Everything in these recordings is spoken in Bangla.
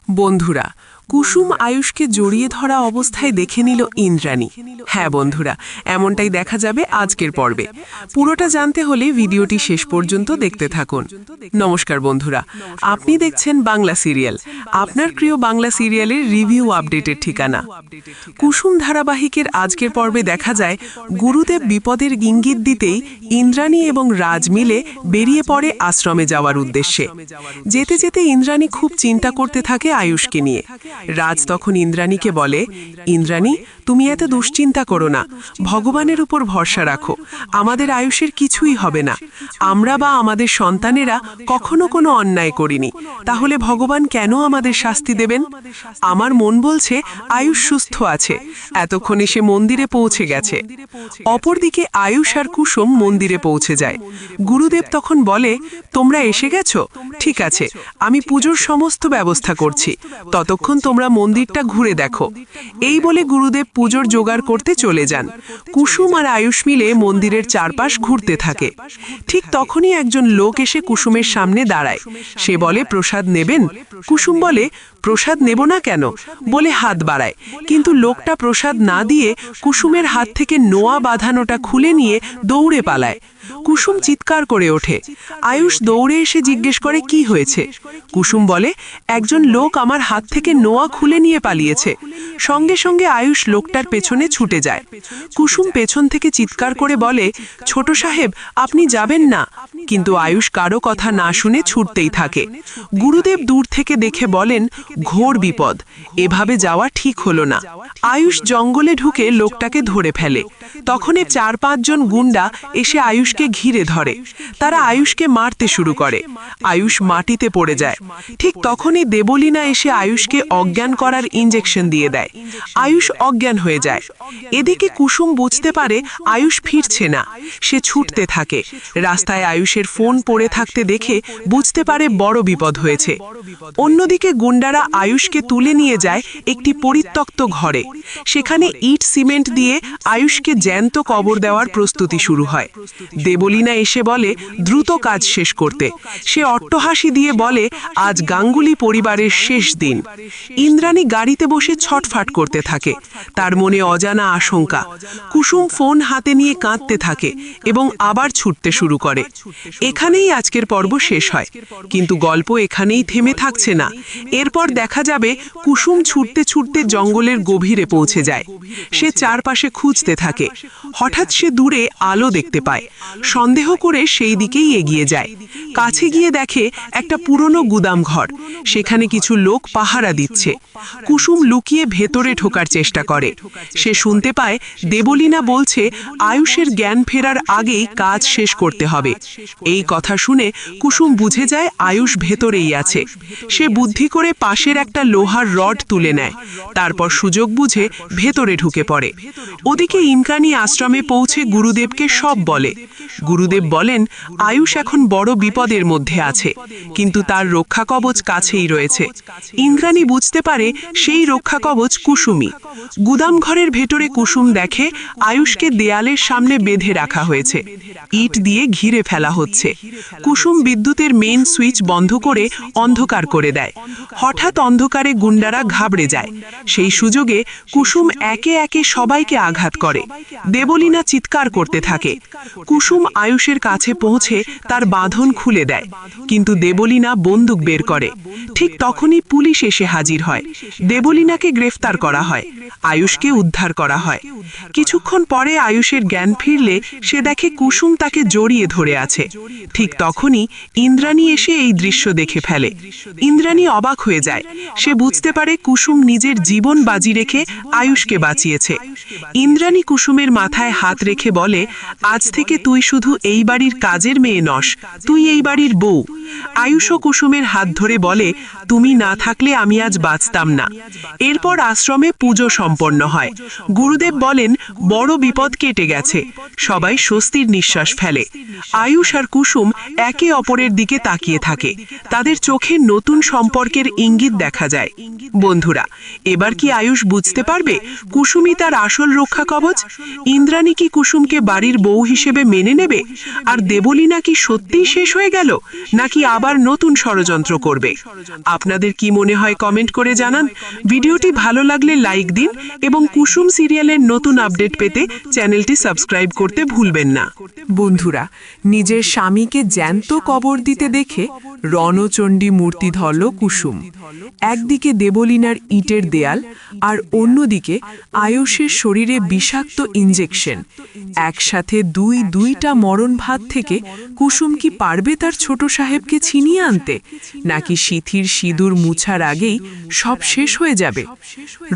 বন্ধুরা, কুসুম আয়ুষকে জড়িয়ে ধরা অবস্থায় দেখে নিল ইন্দ্রাণী। হ্যাঁ বন্ধুরা, এমনটাই দেখা যাবে আজকের পর্বে। পুরোটা জানতে হলে ভিডিওটি শেষ পর্যন্ত দেখতে থাকুন। নমস্কার বন্ধুরা, আপনি দেখছেন বাংলা সিরিয়াল, আপনার প্রিয় বাংলা সিরিয়ালের রিভিউ আপডেটের ঠিকানা। কুসুম ধারাবাহিকের আজকের পর্বে দেখা যায় গুরুদেব বিপদের ইঙ্গিত দিতেই ইন্দ্রাণী এবং রাজ মিলে বেরিয়ে পড়ে আশ্রমে যাওয়ার উদ্দেশ্যে। যেতে যেতে ইন্দ্রাণী খুব চিন্তা করতে থাকে আয়ুষকে নিয়ে। রাজ তখন ইন্দ্রাণীকে বলে, ইন্দ্রাণী, তুমি এত দুশ্চিন্তা করো না, ভগবানের উপর ভরসা রাখো, আমাদের আয়ুষের কিছুই হবে না। আমরা বা আমাদের সন্তানেরা কখনো কোনো অন্যায় করিনি, তাহলে ভগবান কেন আমাদের শাস্তি দেবেন? আমার মন বলছে আয়ুষ সুস্থ আছে, এতক্ষণে সে মন্দিরে পৌঁছে গেছে। অপরদিকে আয়ুষ আর কুসুম মন্দিরে পৌঁছে যায়। গুরুদেব তখন বলে, তোমরা এসে গেছো, ঠিক আছে, আমি পুজোর সমস্ত ব্যবস্থা করছি, ততক্ষণ তোমরা মন্দিরটা ঘুরে দেখো। এই বলে গুরুদেব পুজোর জোগাড় করতে চলে যান। কুসুম আর আয়ুষ মিলে মন্দিরের চারপাশ ঘুরতে থাকে। ঠিক তখনই একজন লোক এসে কুসুমের সামনে দাঁড়ায়। সে বলে, প্রসাদ নেবেন? কুসুম বলে, প্রসাদ নেব না কেন, বলে হাত বাড়ায়। কিন্তু লোকটা প্রসাদ না দিয়ে কুসুমের হাত থেকে নোয়া বাঁধানোটা খুলে নিয়ে দৌড়ে পালায়। কুসুম চিৎকার করে ওঠে। আয়ুষ দৌড়ে এসে জিজ্ঞেস করে, কি হয়েছে? কুসুম বলে, একজন লোক আমার হাত থেকে নোয়া খুলে নিয়ে পালিয়েছে। সঙ্গে সঙ্গে আয়ুষ লোকটার পেছনে ছুটে যায়। কুসুম পেছন থেকে চিৎকার করে বলে, ছোট সাহেব, আপনি যাবেন না। কিন্তু আয়ুষ কারো কথা না শুনে ছুটতেই থাকে। গুরুদেব দূর থেকে দেখে বলেন, ঘোর বিপদ, এভাবে যাওয়া ঠিক হলো না। আয়ুষ জঙ্গলে ঢুকে লোকটাকে ধরে ফেলে। তখন 4-5 জন গুন্ডা এসে আয়ুষকে ঘিরে ধরে। তারা আয়ুষকে মারতে শুরু করে। আয়ুষ মাটিতে পড়ে যায়। ঠিক তখনই দেবলীনা এসে আয়ুষকে অজ্ঞান করার ইঞ্জেকশন দিয়ে দেয়। আয়ুষ অজ্ঞান হয়ে যায়। এদিকে কুসুম বুঝতে পারে আয়ুষ ফিরছে না। সে ছুটতে থাকে। রাস্তায় আয়ুষের ফোন পড়ে থাকতে দেখে বুঝতে পারে বড় বিপদ হয়েছে। অন্যদিকে গুন্ডারা আয়ুষকে তুলে নিয়ে যায় একটি পরিত্যক্ত ঘরে। সেখানে ইট সিমেন্ট দিয়ে আয়ুষকে জ্যান্ত কবর দেওয়ার প্রস্তুতি শুরু হয়। দেবলীনা এসে বলে, দ্রুত কাজ শেষ করতে। সে অট্টহাসি দিয়ে বলে, আজ গাঙ্গুলি পরিবারের শেষ দিন। ইন্দ্রাণী গাড়িতে বসে ছটফাট করতে থাকে। তার মনে অজানা আশঙ্কা। কুসুম ফোন হাতে নিয়ে কাঁদতে থাকে এবং আবার ছুটতে শুরু করে। এখানেই আজকের পর্ব শেষ হয়। কিন্তু গল্প এখানেই থেমে থাকছে না। এরপর দেখা যাবে কুসুম ছুটতে ছুটতে জঙ্গলের গভীরে পৌঁছে যায়। সে চারপাশে খুঁজতে থাকে। হঠাৎ সে দূরে আলো দেখতে পায়। সন্দেহ করে সেই দিকেই এগিয়ে যায়। কাছে গিয়ে দেখে একটা পুরনো গুদাম ঘর। সেখানে কিছু লোক পাহারা দিচ্ছে। কুসুম লুকিয়ে ভেতরে ঢোকার চেষ্টা করে। সে শুনতে পায় দেবলীনা বলছে, আয়ুষের জ্ঞান ফেরার আগেই কাজ শেষ করতে হবে। এই কথা শুনে কুসুম বুঝে যায় আয়ুষ ভেতরেই আছে। সে বুদ্ধি করে পাশের একটা লোহার রড তুলে নেয়। তারপর সুযোগ বুঝে ভেতরে ঢুকে পড়ে। ওদিকে ইন্দ্রাণী আশ্রমে পৌঁছে গুরুদেবকে সব বলে। গুরুদেব বলেন, আয়ুষ এখন বড় বিপদের মধ্যে আছে, কিন্তু তার রক্ষা কবচ কাছেই রয়েছে। ইন্দ্রাণী বুঝতে পারে সেই রক্ষা কবচ কুসুমই। গুদাম ঘরের ভেতরে কুসুম দেখে আয়ুষকে দেয়ালের সামনে বেঁধে রাখা হয়েছে। ইট দিয়ে ঘিরে ফেলা হচ্ছে। কুসুম বিদ্যুতের মেইন সুইচ বন্ধ করে অন্ধকার করে দেয়। হঠাৎ অন্ধকারে গুন্ডারা ঘাবড়ে যায়। সেই সুযোগে কুসুম একে একে সবাইকে আঘাত করে। দেবলীনা চিৎকার করতে থাকে। কুসুম আয়ুষের কাছে পৌঁছে তার বাঁধন খুলে দেয়। কিন্তু দেবলীনা বন্দুক বের করে। ঠিক তখনই পুলিশ এসে হাজির হয়। দেবলীনাকে গ্রেফতার করা হয়। আয়ুষকে উদ্ধার করা হয়। কিছুক্ষণ পরে আয়ুষের জ্ঞান ফিরলে সে দেখে কুসুম তাকে জড়িয়ে ধরে আছে। ঠিক তখনই ইন্দ্রাণী এসে এই দৃশ্য দেখে ফেলে। ইন্দ্রাণী অবাক হয়ে যায়। সে বুঝতে পারে কুসুম নিজের জীবন বাজি রেখে আয়ুষকে বাঁচিয়েছে। ইন্দ্রাণী কুসুমের মাথায় হাত রেখে বলে, আজ থেকে তুই শুধু এই বাড়ির কাজের মেয়ে নস, তুই এই বাড়ির বউ। আয়ুষ ও কুসুমের হাত ধরে বলে, তুমি না থাকলে আমি আজ বাঁচতাম না। এরপর আশ্রমে পুজো সম্পন্ন হয়। গুরুদেব বলেন, বড় বিপদ কেটে গেছে। সবাই স্বস্তির নিঃশ্বাস ফেলে। আয়ুষ আর কুসুম একে অপরের দিকে তাকিয়ে থাকে। তাদের চোখে নতুন সম্পর্কের ইঙ্গিত দেখা যায়। বন্ধুরা, এবার কি আয়ুষ বুঝতে পারবে কুসুমই তার আসল রক্ষা কবচ? ইন্দ্রাণী কি কুসুমকে বাড়ির বউ হিসেবে মেনে নেবে? দেবে? আর দেবলীনা কি সত্যিই শেষ হয়ে গেল, নাকি আবার নতুন ষড়যন্ত্র করবে? আপনাদের কি মনে হয় কমেন্ট করে জানান। ভিডিওটি ভালো লাগলে লাইক দিন এবং কুসুম সিরিয়ালের নতুন আপডেট পেতে চ্যানেলটি সাবস্ক্রাইব করতে ভুলবেন না। বন্ধুরা, নিজের স্বামীকে জ্যান্ত কবর দিতে দেখে রণচণ্ডী মূর্তি ধরল কুসুম। একদিকে দেবলীনার ইটের দেয়াল, আর অন্যদিকে আয়ুষের শরীরে বিষাক্ত ইনজেকশন। একসাথে দুইটা মরণ ভাত থেকে কুসুম কি পারবে তার ছোট সাহেবকে ছিনিয়ে আনতে, নাকি সিথির সিঁদুর মুছার আগেই সব শেষ হয়ে যাবে?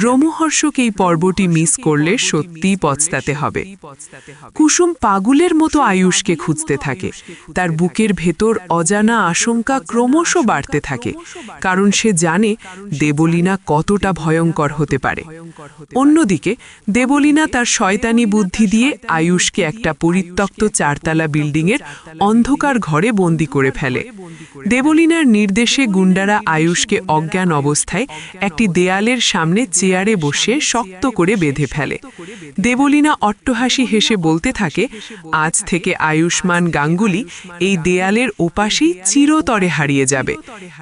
রোমহর্ষক এই পর্বটি মিস করলে সত্যিই পস্তাতে হবে। কুসুম পাগলের মতো আয়ুষকে খুঁজতে থাকে। তার বুকের ভেতর অজানা আশঙ্কা ক্রমশ বাড়তে থাকে, কারণ সে জানে দেবলীনা কতটা ভয়ঙ্কর হতে পারে। অন্যদিকে দেবলীনা তার শয়তানি বুদ্ধি দিয়ে আয়ুষকে একটা পরিত্যক্ত 4তলা বিল্ডিংয়ের অন্ধকার ঘরে বন্দি করে ফেলে। দেবলীনার নির্দেশে গুন্ডারা আয়ুষকে অজ্ঞান অবস্থায় একটি দেয়ালের সামনে চেয়ারে বসে শক্ত করে বেঁধে ফেলে। দেবলীনা অট্টহাসি হেসে বলতে থাকে, আজ থেকে আয়ুষ্মান গাঙ্গুলি এই দেয়ালের ওপাশেই চিরতরে হারিয়ে যাবে।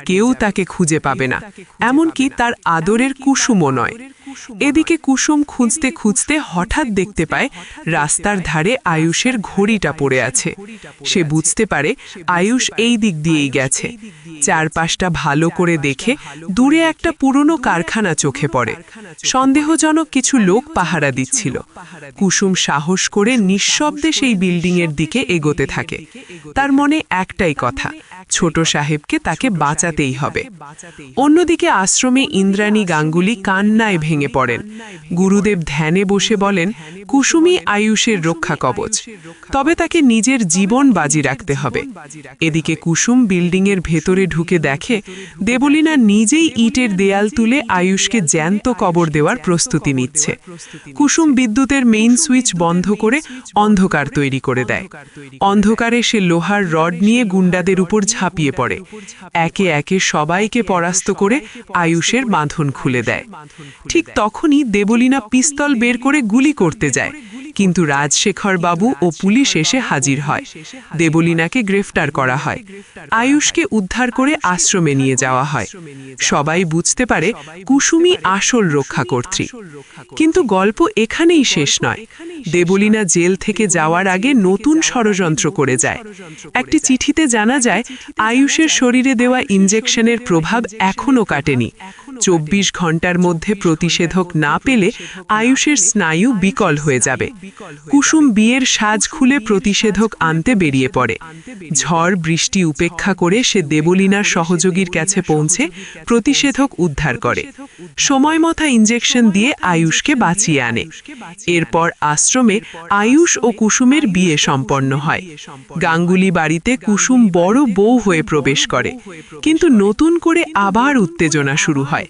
কেউ তাকে খুঁজে পাবে না, এমনকি তার আদরের কুসুমও নয়। এদিকে কুসুম খুঁজতে খুঁজতে হঠাৎ দেখতে পায় রাস্তার ধারে আয়ুষের ঘড়িটা পড়ে আছে। সে বুঝতে পারে আয়ুষ এই দিক দিয়েই গেছে। চারপাশটা ভালো করে দেখে দূরে একটা পুরনো কারখানা চোখে পড়ে। সন্দেহজনক কিছু লোক পাহারা দিচ্ছিল। কুসুম সাহস করে নিঃশব্দে সেই বিল্ডিংয়ের দিকে এগোতে থাকে। তার মনে একটাই কথা, ছোট সাহেবকে তাকে বাঁচাতেই হবে। অন্যদিকে আশ্রমে ইন্দ্রাণী গাঙ্গুলি কান্নায় ভেঙে পড়েন। গুরুদেব ধ্যানে বসে বলেন, কুসুমই আয়ুষের রক্ষা কবচ, তবে তাকে নিজের জীবন বাজি রাখতে হবে। এদিকে কুসুম বিল্ডিংয়ের ভেতরে ঢুকে দেখে দেবলীনা নিজেই ইটের দেয়াল তুলে আয়ুষকে জ্যান্ত কবর দেওয়ার প্রস্তুতি নিচ্ছে। কুসুম বিদ্যুতের মেইন সুইচ বন্ধ করে অন্ধকার তৈরি করে দেয়। অন্ধকারে সে লোহার রড নিয়ে গুন্ডাদের উপর ঝাঁপিয়ে পড়ে। একে একে সবাইকে পরাস্ত করে আয়ুষের বাঁধন খুলে দেয়। ঠিক তখনই দেবলীনা পিস্তল বের করে গুলি করতে যায়, কিন্তু রাজশেখর বাবু ও পুলিশ এসে হাজির হয়। দেবলীনাকে গ্রেফতার করা হয়। আয়ুষকে উদ্ধার করে আশ্রমে নিয়ে যাওয়া হয়। সবাই বুঝতে পারে কুসুমই আসল রক্ষাকর্ত্রী। কিন্তু গল্প এখানেই শেষ নয়। দেবলীনা জেল থেকে যাওয়ার আগে নতুন ষড়যন্ত্র করে যায়। একটি চিঠিতে জানা যায় আয়ুষের শরীরে দেওয়া ইনজেকশনের প্রভাব এখনও কাটেনি। 24 ঘন্টার মধ্যে প্রতিষেধক না পেলে আয়ুষের স্নায়ু বিকল হয়ে যাবে। কুসুম বিয়ের সাজ খুলে প্রতিষেধক আনতে বেরিয়ে পড়ে। ঝড় বৃষ্টি উপেক্ষা করে সে দেবলীনার সহযোগীর কাছে পৌঁছে প্রতিষেধক উদ্ধার করে। সময়মতো ইনজেকশন দিয়ে আয়ুষকে বাঁচিয়ে আনে। এরপর আশ্রমে আয়ুষ ও কুসুমের বিয়ে সম্পন্ন হয়। গাঙ্গুলি বাড়িতে কুসুম বড় বউ হয়ে প্রবেশ করে, কিন্তু নতুন করে আবার উত্তেজনা শুরু হয়।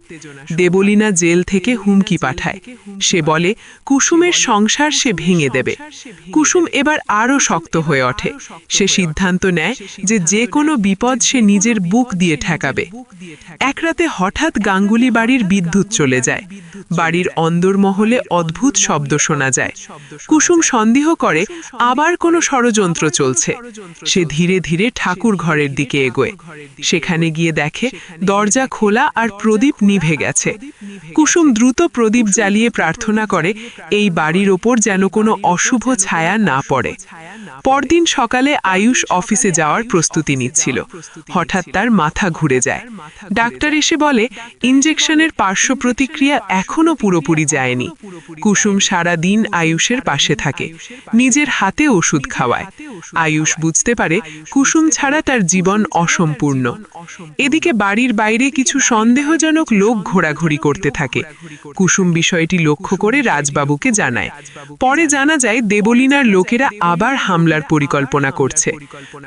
দেবলীনা জেল থেকে হুমকি পাঠায়। সে বলে কুসুমের সংসার সে ভেঙে দেবে। কুসুম এবার আরও শক্ত হয়ে ওঠে। সে সিদ্ধান্ত নেয় যে কোনো বিপদ সে নিজের বুক দিয়ে ঠেকাবে। এক রাতে হঠাৎ গাঙ্গুলি বাড়ির বিদ্যুৎ চলে যায়। বাড়ির অন্দরমহলে অদ্ভুত শব্দ শোনা যায়। কুসুম সন্দেহ করে আবার কোনো ষড়যন্ত্র চলছে। সে ধীরে ধীরে ঠাকুর ঘরের দিকে এগোয়। সেখানে গিয়ে দেখে দরজা খোলা আর প্রদীপ নিভে গেছে। কুসুম দ্রুত প্রদীপ জ্বালিয়ে প্রার্থনা করে এই বাড়ির ওপর যেন কোনো অশুভ ছায়া না পড়ে। পরদিন সকালে আয়ুষ অফিসে যাওয়ার প্রস্তুতি নিচ্ছিল। হঠাৎ তার মাথা ঘুরে যায়। ডাক্তার এসে বলে ইনজেকশনের পার্শ্ব প্রতিক্রিয়া এখনো পুরোপুরি যায়নি। কুসুম সারা দিন আয়ুষের পাশে থাকে, নিজের হাতে ওষুধ খাওয়ায়। আয়ুষ বুঝতে পারে কুসুম ছাড়া তার জীবন অসম্পূর্ণ। এদিকে বাড়ির বাইরে কিছু সন্দেহজনক লোক ঘোরাঘুরি করতে থাকে। কুসুম বিষয়টি লক্ষ্য করে রাজবাবুকে জানায়। পরে জানা যায় দেবলীনার লোকেরা আবার হামলার পরিকল্পনা করছে।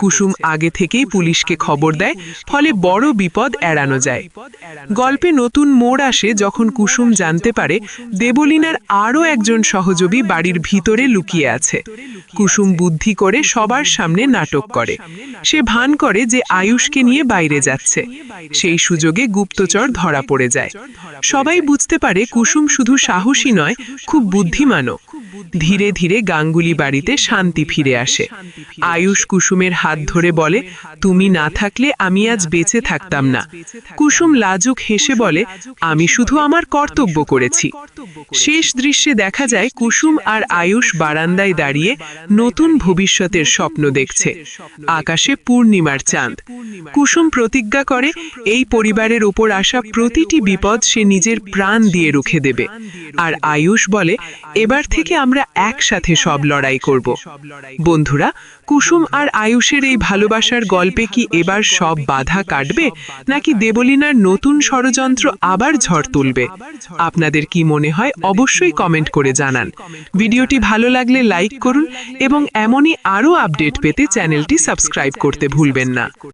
কুসুম আগে থেকেই পুলিশকে খবর দেয়, ফলে বড় বিপদ এড়ানো যায়। গল্পে নতুন মোড় আসে যখন কুসুম জানতে পারে দেবলীনার আরও একজন সহযোগী বাড়ির ভিতরে লুকিয়ে আছে। কুসুম বুদ্ধি করে সবার সামনে নাটক করে। সে ভান করে যে আয়ুষকে নিয়ে বাইরে যাচ্ছে। সেই সুযোগে গুপ্তচর ধরা পড়ে যায়। সবাই বুঝতে পারে কুসুম শুধু সাহসী নয়, খুব বুদ্ধিমানও। ধীরে ধীরে গাঙ্গুলি বাড়িতে শান্তি ফিরে আসে। আয়ুষ কুসুমের হাত ধরে বলে, তুমি না থাকলে আমি আজ বেঁচে থাকতাম না। কুসুম লাজুক হেসে বলে, আমি শুধু আমার কর্তব্য করেছি। শেষ দৃশ্যে দেখা যায় কুসুম আর আয়ুষ বারান্দায় দাঁড়িয়ে নতুন ভবিষ্যতের স্বপ্ন দেখছে। আকাশে পূর্ণিমার চাঁদ। কুসুম প্রতিজ্ঞা করে এই পরিবারের ওপর আসা প্রতিটি বিপদ সে নিজের প্রাণ দিয়ে রুখে দেবে। আর আয়ুষ বলে, এবার থেকে আমরা একসাথে সব লড়াই করব। বন্ধুরা, কুসুম আর আয়ুষের এই ভালোবাসার গল্পে কি এবার সব বাধা কাটবে, নাকি দেবলীনার নতুন ষড়যন্ত্র আবার ঝড় তুলবে? আপনাদের কি মনে হয় অবশ্যই কমেন্ট করে জানান। ভিডিওটি ভালো লাগলে লাইক করুন এবং এমনই আরও আপডেট পেতে চ্যানেলটি সাবস্ক্রাইব করতে ভুলবেন না।